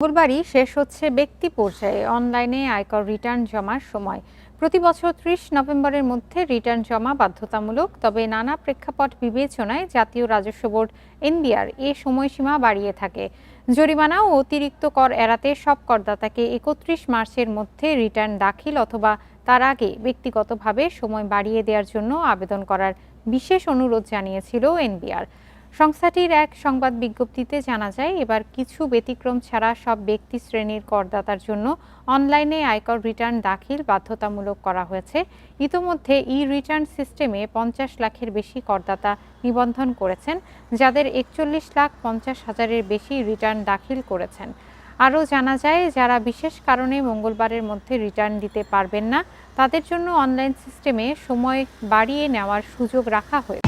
মঙ্গলবারই শেষ হচ্ছে ব্যক্তি পর্যায়ে অনলাইনে আয়কর রিটার্ন জমার সময়। প্রতি বছর ৩০ নভেম্বরের মধ্যে রিটার্ন জমা বাধ্যতামূলক। তবে নানা প্রেক্ষাপট বিবেচনায় জাতীয় রাজস্ব বোর্ড এনবিআর এ সময়সীমা বাড়িয়ে থাকে। জরিমানা ও অতিরিক্ত কর এড়াতে সব করদাতাকে ৩১ মার্চের মধ্যে রিটার্ন দাখিল অথবা তার আগে ব্যক্তিগতভাবে সময় বাড়িয়ে দেওয়ার জন্য আবেদন করার বিশেষ অনুরোধ জানিয়েছিল এনবিআর। সংস্থাটির এক সংবাদ বিজ্ঞপ্তিতে জানা যায়, এবার কিছু ব্যতিক্রম ছাড়া সব ব্যক্তি শ্রেণীর করদাতার জন্য অনলাইনে আয়কর রিটার্ন দাখিল বাধ্যতামূলক করা হয়েছে। ইতোমধ্যে রিটার্ন সিস্টেমে ৫০ লাখের বেশি করদাতা নিবন্ধন করেছেন, যাদের ৪১,৫০,০০০-এর বেশি রিটার্ন দাখিল করেছেন। আরও জানা যায়, যারা বিশেষ কারণে মঙ্গলবারের মধ্যে রিটার্ন দিতে পারবেন না, তাদের জন্য অনলাইন সিস্টেমে সময় বাড়িয়ে নেওয়ার সুযোগ রাখা হয়েছে।